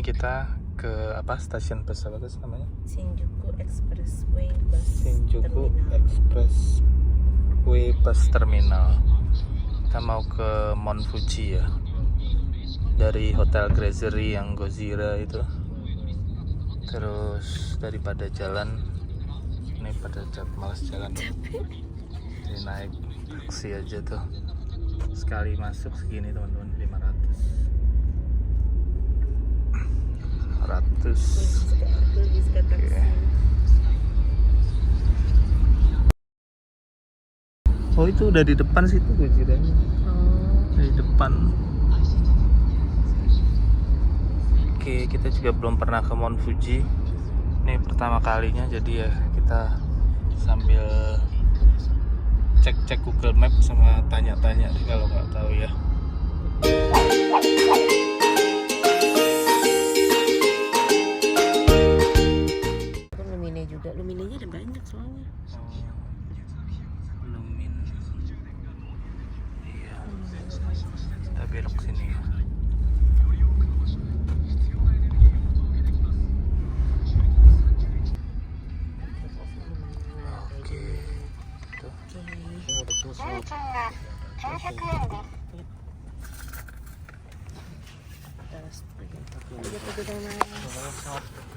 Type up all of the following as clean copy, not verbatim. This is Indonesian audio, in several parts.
kita ke apa, stasiun bus apa tuh namanya? Shinjuku Expressway Bus Shinjuku Terminal. Expressway Bus Terminal. Kita mau ke Mount Fuji ya, dari Hotel Grazery yang Gozira itu. Terus daripada jalan ini pada malas jalan, jadi naik taksi aja tuh. Sekali masuk segini teman-teman, 100. Oke. Oh itu udah di depan situ Gojiranya. Di depan. Oke, kita juga belum pernah ke Mount Fuji. Ini pertama kalinya, jadi ya kita sambil cek-cek Google Map sama tanya-tanya deh kalau nggak tahu ya. Lumine juga, Luminenya ada banyak soalnya. Lumin. Iya. Kita belok sini ya. Oke. Tuh.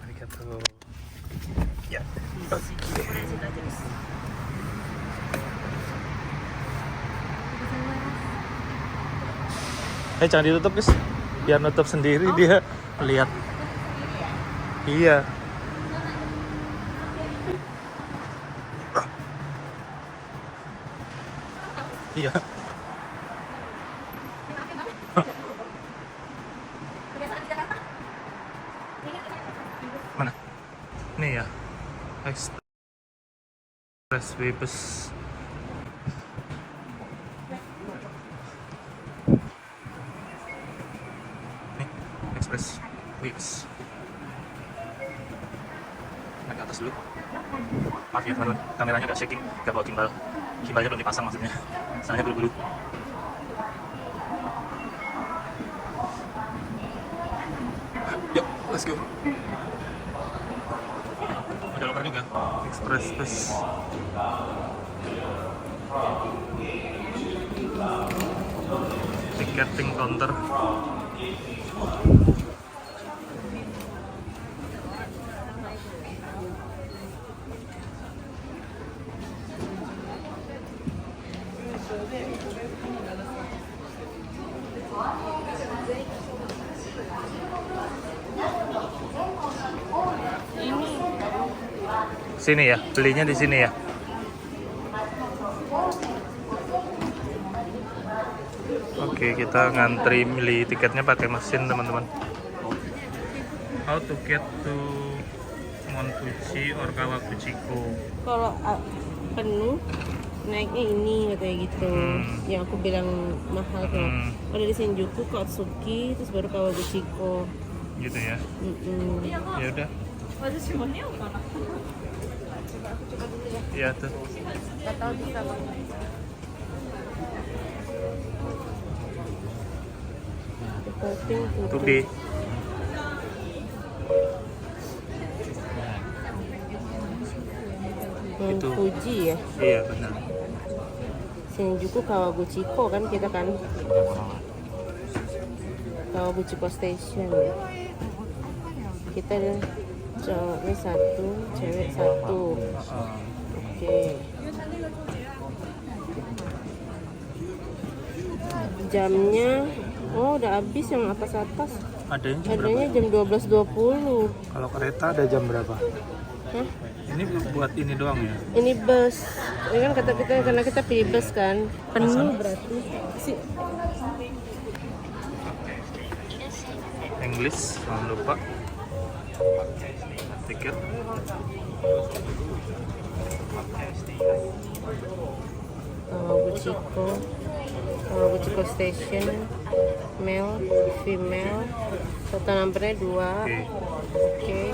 Arigatou. Ya. Oke. Jangan ditutup guys, biar nutup sendiri dia lihat. Iya. Iya. Mana? Nih ya. Expressway Bus. Nih, Expressway Bus. Naik ke atas dulu. Maaf ya teman-teman, kameranya agak shaking, gak bawa gimbal. Gimbalnya belum dipasang maksudnya. Soalnya buru-buru. Yuk, let's go. Ada loker juga. Express Bus. Ticketing counter. Sini ya, belinya di sini ya. Oke, kita ngantri milih tiketnya pakai mesin teman-teman. How to get to Mount Fuji or Kawaguchiko? Kalau penuh naiknya ini katanya gitu. Yang aku bilang mahal tuh. Kalau di Shinjuku ke Otsuki terus baru Kawaguchiko. Gitu ya. Ya udah. Iya tuh. Gak tahu bisa bang. Tubi. Mount Fuji ya. Iya benar. Shinjuku Kawaguchiko kan kita kan. Kawaguchiko Station ya. Kita ada cowoknya 1, cewek 1. Oke. Jamnya, oh udah habis yang atas-atas. Adanya jam 12.20. Kalau kereta ada jam berapa? Hah? Ini buat ini doang ya? Ini bus. Ini kan kata kita karena kita pilih bus kan. Penuh berarti. English, jangan lupa. Tiket. Kawaguchiko Station, male, female, total numbernya 2. Oke.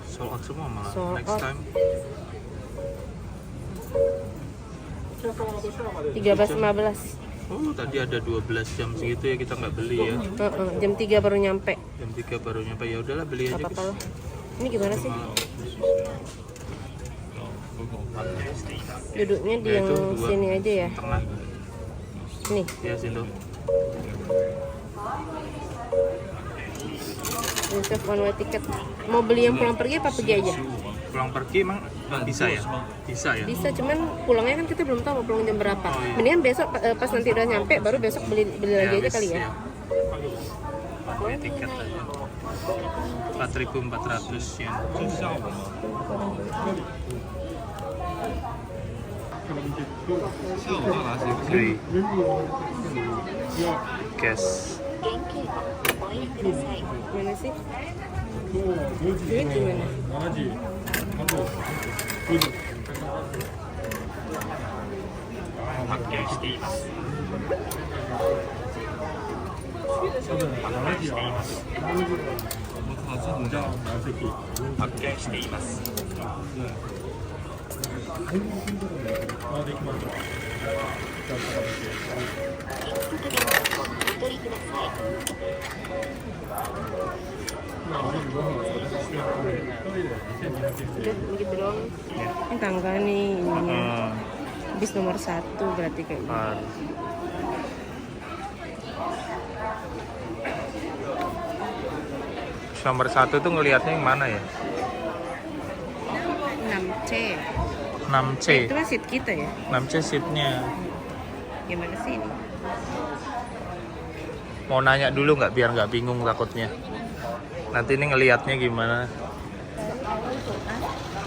Sold out semua malah. Sold Next out. time. 13.15. Oh, tadi ada 12 jam segitu ya, kita nggak beli ya. Jam 3 baru nyampe. Jam 3 baru nyampe, ya udahlah beli aja. Gak apa-apa lah. Ini gimana sih? Duduknya di Ya, yang itu dua. sini aja ya. Tengah. Nih. Ya situ. Reserve one way ticket. Mau beli yang pulang pergi apa pergi aja? Pulang pergi emang bisa ya? Bisa ya? Bisa, cuman pulangnya kan kita belum tahu mau pulang jam berapa. Oh, iya. Mendingan besok pas nanti udah nyampe baru besok beli lagi aja kali ya. Pakai tiket aja. 4.400 yen. Three. Guess. Mana sih? Duit gimana? Udah begitu doang. Ini tangga nih ininya. Bis nomor 1 berarti kayaknya. Nomor 1 tuh ngelihatnya yang mana ya? 6C. 6C. Itu kan seat kita ya. 6C seatnya. Gimana sih ini? Mau nanya dulu nggak biar nggak bingung takutnya. Nanti ini ngelihatnya gimana?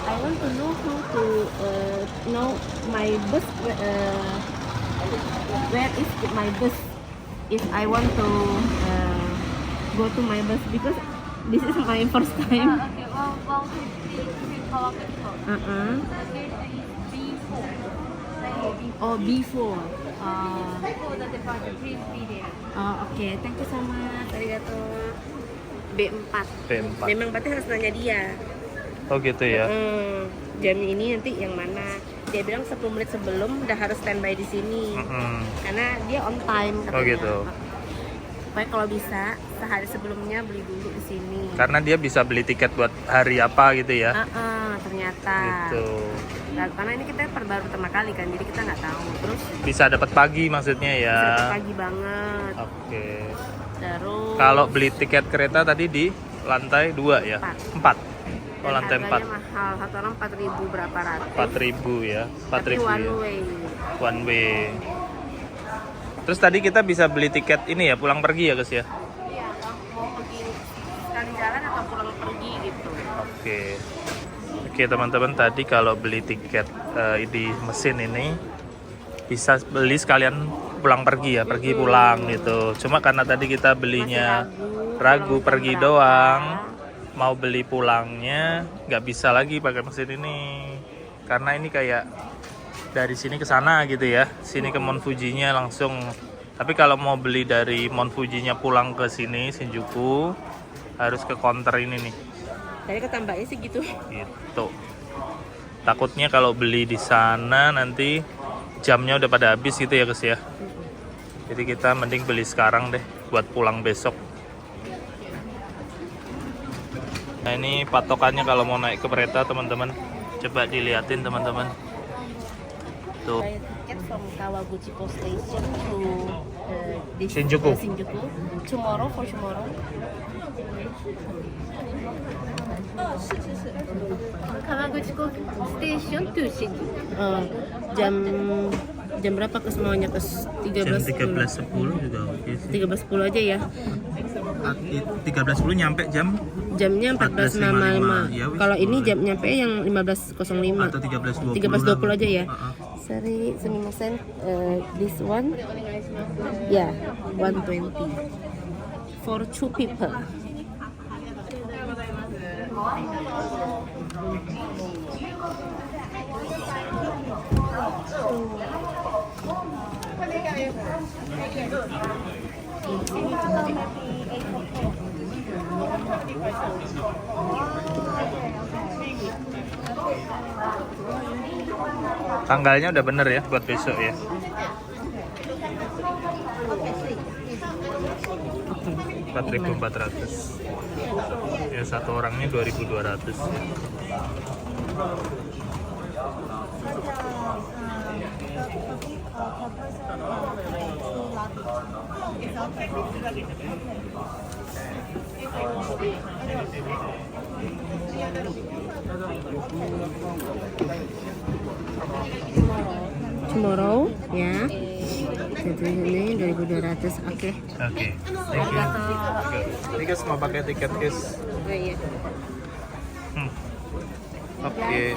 I want to know how to know my bus. Where is my bus? If I want to go to my bus because this is my first time. Oh, before. Oh, oke. Thank you so much. Arigato. B4. B4. Memang berarti harus nanya dia. Oh gitu ya. Jam ini nanti yang mana? Dia bilang 10 menit sebelum udah harus standby di sini. Karena dia on time katanya. Oh gitu. Pokoknya kalau bisa sehari sebelumnya beli dulu di sini. Karena dia bisa beli tiket buat hari apa gitu ya. Ternyata. Gitu. Nah, karena ini kita baru pertama kali kan, jadi kita nggak tahu. Terus Bisa dapat pagi maksudnya ya. bisa dapat pagi banget. Oke. Terus Kalau beli tiket kereta tadi di lantai 2 ya? 4. Oh, dan lantai 4. harganya mahal, satu orang 4.000 berapa ratus. 4.000 ya. 4.000 Tapi one ya. way. One way. Terus tadi kita bisa beli tiket ini ya, pulang pergi ya guys ya? Iya, mau pergi sekali jalan atau pulang pergi gitu. Oke. Oke teman-teman, tadi kalau beli tiket di mesin ini bisa beli sekalian pulang pergi ya, pergi pulang gitu. Cuma karena tadi kita belinya ragu pergi doang, mau beli pulangnya nggak bisa lagi pakai mesin ini. Karena ini kayak dari sini ke sana gitu ya, sini ke Mount Fuji-nya langsung. Tapi kalau mau beli dari Mount Fuji-nya pulang ke sini Shinjuku harus ke counter ini nih. Tadi ketambahnya sih gitu. Gitu. Takutnya kalau beli di sana nanti jamnya udah pada habis gitu ya guys ya. Jadi kita mending beli sekarang deh buat pulang besok. Nah ini patokannya kalau mau naik ke kereta teman-teman. Coba diliatin teman-teman. Tuh. Saya tiket from Kawaguchi Post Station to this Shinjuku. Shinjuku. Tomorrow for tomorrow. Kawaguchi Station to Shinjuku. Jam berapa ke semuanya? Ke 13.10 juga oke sih. 13.10 aja ya. 13.10 nyampe Jamnya 14.55. Ya, Kalau ini jam nyampe yang 15.05 atau 13.20. 13.20 aja ya. Sorry, sumimasen. This one, ya, 120 for 2 people. Tanggalnya udah bener ya buat besok ya. 4.400. Ya satu orangnya 2.200. Tomorrow ya. Jadi ini 2.200. Oke. Oke, thank you. Ini guys mau pakai tiket guys. Oh, iya. Oke,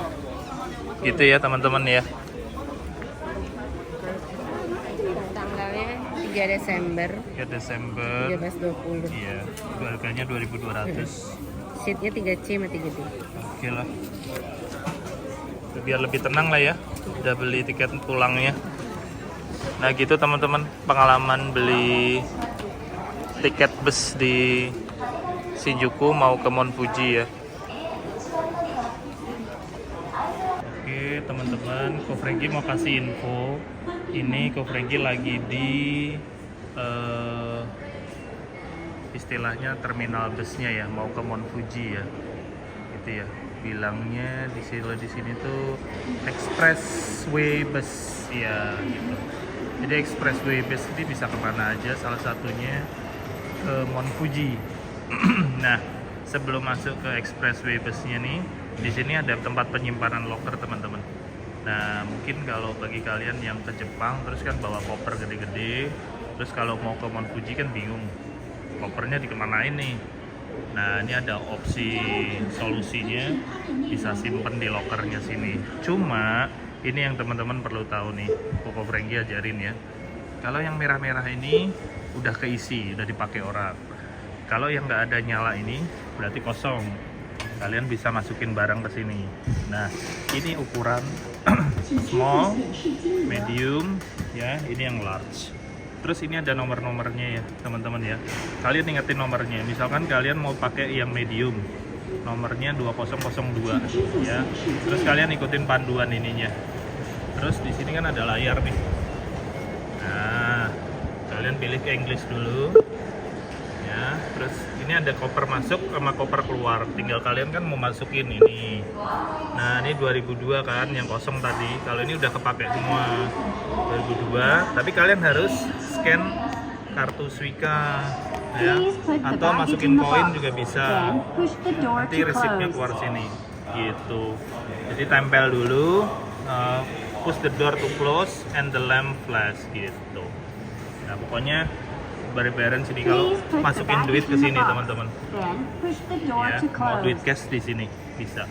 gitu ya teman-teman ya. Tanggalnya 3 Desember. 3 Desember. 13.20. Iya, harganya 2.200. Seatnya 3C sama 3D. Oke lah. Biar lebih tenang lah ya. Udah beli tiket pulangnya. Nah gitu teman-teman, pengalaman beli tiket bus di Shinjuku mau ke Mount Fuji ya. Oke teman-teman, Ko Franky mau kasih info. Ini Ko Franky lagi di istilahnya terminal busnya ya, mau ke Mount Fuji ya. Gitu ya. Bilangnya di sini tuh expressway bus ya gitu. Jadi expressway bus ini bisa kemana aja, salah satunya ke Mount Fuji. Nah, sebelum masuk ke expressway busnya nih, di sini ada tempat penyimpanan locker teman-teman. Nah, mungkin kalau bagi kalian yang ke Jepang terus kan bawa koper gede-gede, terus kalau mau ke Mount Fuji kan bingung, kopernya dikemanain nih. Nah, ini ada opsi solusinya, bisa simpen di lockernya sini. Cuma ini yang teman-teman perlu tahu nih, Ko Franky ajarin ya. Kalau yang merah-merah ini udah keisi, udah dipakai orang. Kalau yang nggak ada nyala ini berarti kosong. Kalian bisa masukin barang ke sini. Nah, ini ukuran small, medium, ya. Ini yang large. Terus ini ada nomor-nomornya ya, teman-teman ya. Kalian ingetin nomornya. Misalkan kalian mau pakai yang medium, nomornya 2002 ya. Terus kalian ikutin panduan ininya. Terus di sini kan ada layar nih. Nah, kalian pilih ke English dulu. Ya, terus ini ada koper masuk sama koper keluar. Tinggal kalian kan mau masukin ini. Nah, ini 2002 kan yang kosong tadi. Kalau ini udah kepakai semua 2002, tapi kalian harus scan kartu Suica ya, atau masukin koin juga bisa. Nanti resipnya keluar sini gitu. Jadi tempel dulu, push the door to close and the lamp flash gitu. Nah pokoknya bayaran sini kalau masukin duit ke sini teman-teman ya, mau duit cash di sini bisa.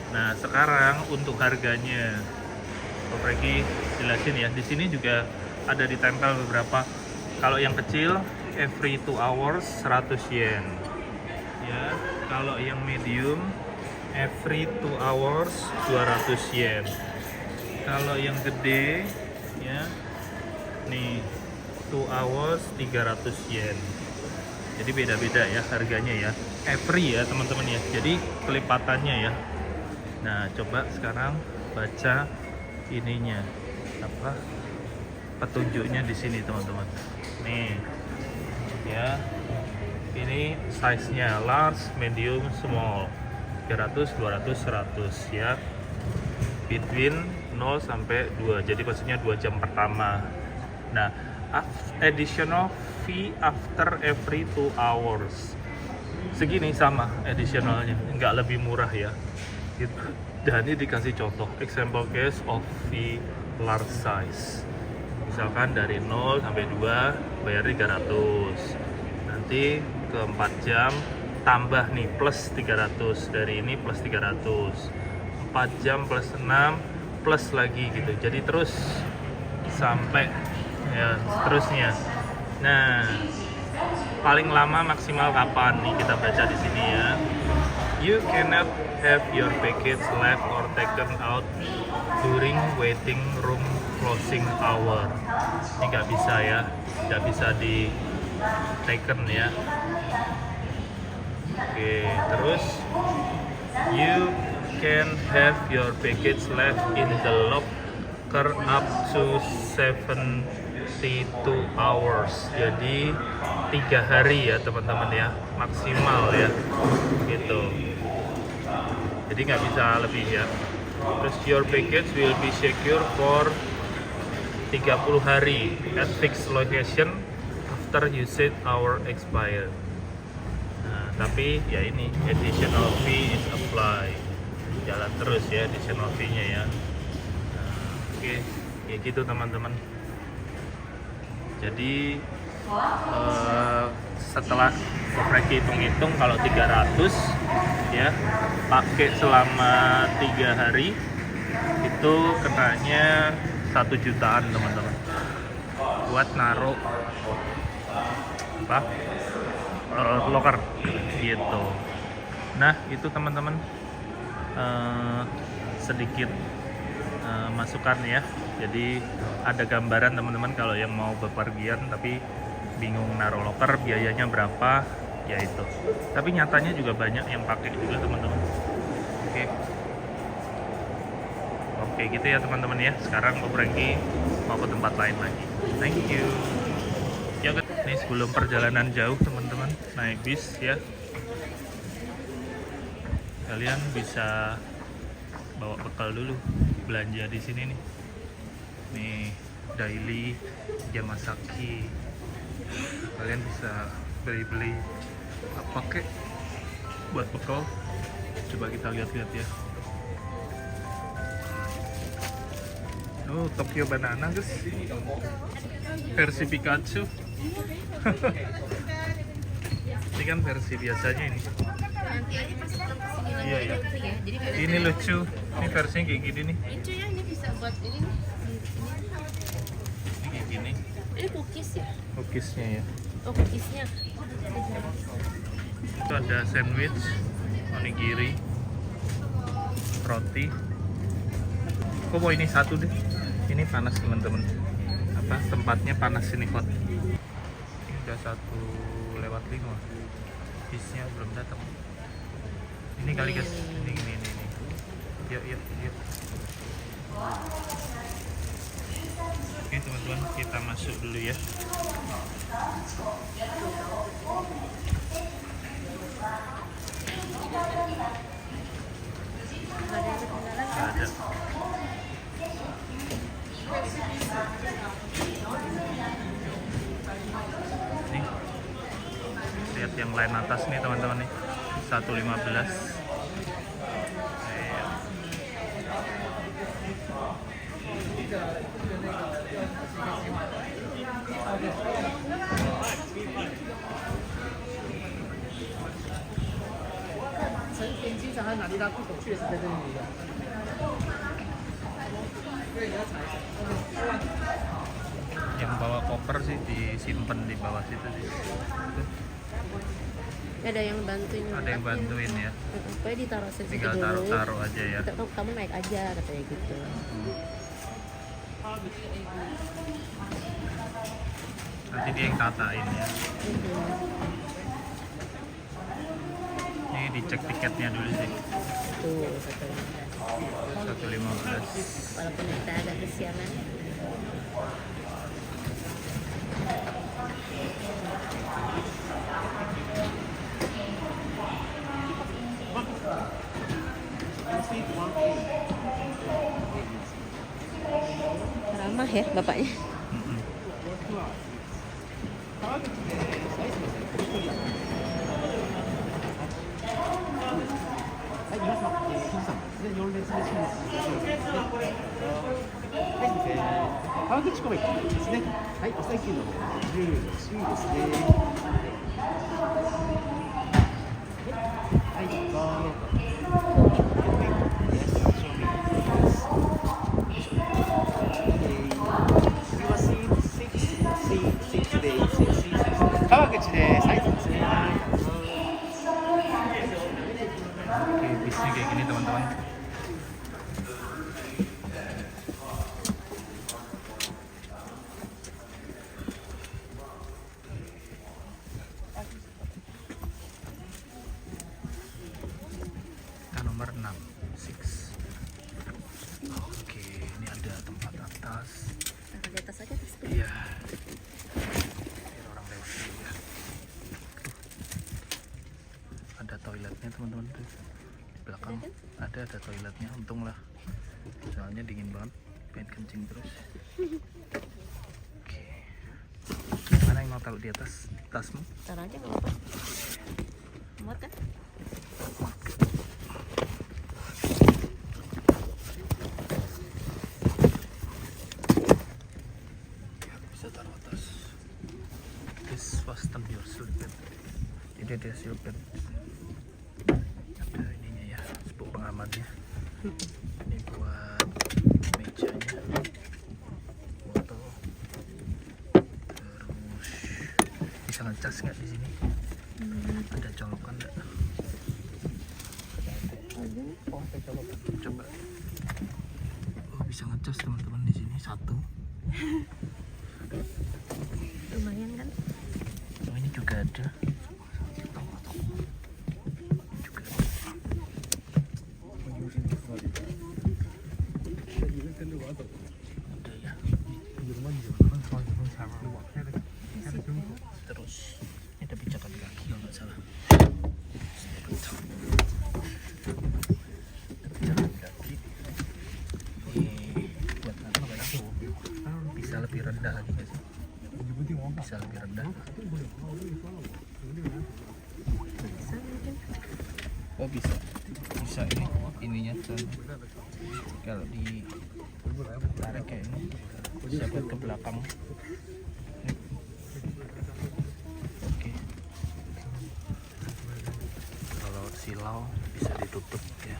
Nah sekarang untuk harganya Ko Franky jelasin ya, di sini juga ada ditempel beberapa. Kalau yang kecil every 2 hours 100 yen ya. Kalau yang medium every 2 hours 200 yen. Kalau yang gede ya nih 2 hours 300 yen. Jadi beda-beda ya harganya ya, every ya teman-teman ya, jadi kelipatannya ya. Nah coba sekarang baca ininya apa, petunjuknya di sini teman-teman. Nih ya, ini size nya large, medium, small, 300, 200, 100 ya, between 0 sampai 2, jadi maksudnya 2 jam pertama. Nah additional fee after every 2 hours segini sama additionalnya, nggak lebih murah ya gitu. Dan ini dikasih contoh example case of fee large size, misalkan dari 0 sampai 2 bayar 300, nanti ke 4 jam tambah nih plus 300, dari ini plus 300, 4 jam plus 6 plus lagi gitu, jadi terus sampai ya seterusnya. Nah paling lama maksimal kapan nih, kita baca di sini ya. You cannot have your package left or taken out during waiting room closing hour. Ini nggak bisa ya, nggak bisa di taken ya. Oke, terus you can have your package left in the locker up to 17 hours. Jadi 3 hari ya teman-teman ya, maksimal ya gitu. Jadi nggak bisa lebih ya. Terus your package will be secure for 30 hari at fixed location after usage hour expired. Nah, tapi ya ini additional fee is apply. Jalan terus ya additional fee-nya ya. Nah, oke, ya gitu teman-teman. Jadi setelah Frankie hitung-hitung kalau 300 ya pakai selama 3 hari itu kenanya 1 jutaan teman-teman buat naruh apa locker gitu. Nah itu teman-teman sedikit masukan ya. Jadi ada gambaran teman-teman kalau yang mau bepergian tapi bingung naruh locker biayanya berapa ya itu. Tapi nyatanya juga banyak yang pakai juga teman-teman. Oke gitu ya teman-teman ya. Sekarang Ko Franky mau ke tempat lain lagi. Thank you. Ya kan, nih sebelum perjalanan jauh teman-teman naik bis ya. Kalian bisa bawa bekal dulu belanja di sini nih. Nih Daily, Yamasaki. Kalian bisa beli-beli apa kek buat bekal. Coba kita lihat-lihat ya. Oh, Tokyo Banana guys. Versi Pikachu. Ini kan versi biasanya ini. Nanti aja pas pulang ke sini lagi Iya, iya. gitu ya. Jadi kayak Ini lucu. Ini versinya kayak gini nih. lucu ya, ini bisa buat ini. Ini kayak gini. Ini cookies ya? Cookiesnya ya. Oh, cookiesnya. Itu ada sandwich, onigiri, roti. Kok mau ini satu deh? Ini panas teman-teman. Apa tempatnya panas ini hot. Ini udah 1:05. Bisnya belum datang. Ini kali guys. Ini. Yuk. Oke teman-teman, kita masuk dulu ya. Nggak ada. Nih, lihat yang lain atas nih teman-teman nih, 1:15. Yang bawa koper sih disimpan di bawah situ sih. Ada yang bantuin. Ada yang bantuin ya. Pokoknya ditaruh situ Tinggal dulu. taruh aja ya. Kamu naik aja katanya gitu. Nanti dia yang tatain ya. Ini dicek tiketnya dulu sih. Tuh, 1:15. 1:15. Walaupun kita agak kesiangan. Ramah ya bapaknya. Oke, bisnya kayak gini teman-teman. Kita nomor 6, 6. Oke, ini ada tempat atas. Taruh di atas aja terus. Iya. teman-teman tuh. Di belakang ada toiletnya, untung lah. Soalnya dingin banget, pengen kencing terus. Oke. Mana yang mau taruh di atas tasmu? Taruh aja nggak apa-apa. Muat kan? Bisa taruh atas. This fasten your sleeping. Jadi ada sleeping. Ada ininya ya, spuk pengamannya. Ini buat mejanya, foto. Terus bisa ngecas nggak di sini? Ada colokan nggak? Coba. Oh, bisa ngecas teman-teman di sini satu. Lumayan kan? Oh, ini juga ada. Juga ada. Ada ya. Terus ini ada pijakan kaki kalau nggak salah. Pijakan kaki. Ini buat apa aku? Bisa lebih rendah lagi nggak sih? Bisa lebih rendah. Bisa mungkin. Oh bisa, bisa ini ininya tuh. Kalau ditarik kayak ini bisa buat ke belakang. Oke. Kalau silau bisa ditutup ya,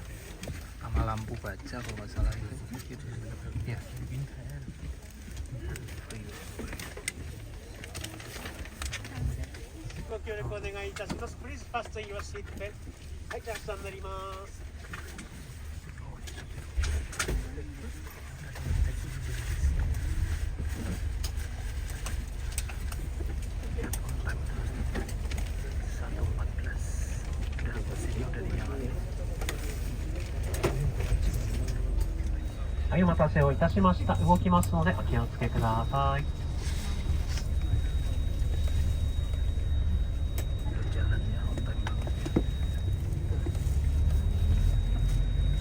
sama lampu baja kalau nggak salah gitu. Ya. ご協力お願いいたします。Please fasten your seat belt。はい、じゃあ下になります。はい、お待たせをいたしました。動きますのでお気をつけください。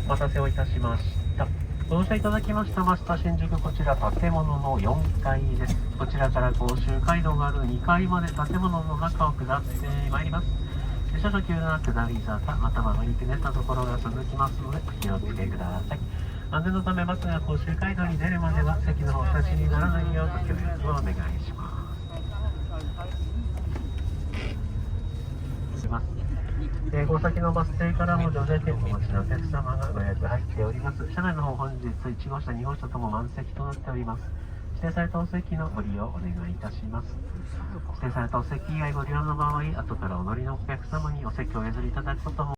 お待たせをいたしました。ご乗車いただきました増田新宿、こちら建物の4階です。こちらから甲州街道がある2階まで建物の中を下ってまいります。少々急な下り坂、または乗りくねったところが続きますのでお気をつけください。安全のためバスが甲州街道に出るまでは席のお立ちにならないようご協力をお願いします。この先のバス停からも乗車券をお持ちのお客様がご予約入っております。車内の方本日1号車、2号車とも満席となっております。指定されたお席のご利用お願いいたします。指定されたお席以外ご利用の場合、後からお乗りのお客様にお席をお譲りいただくことも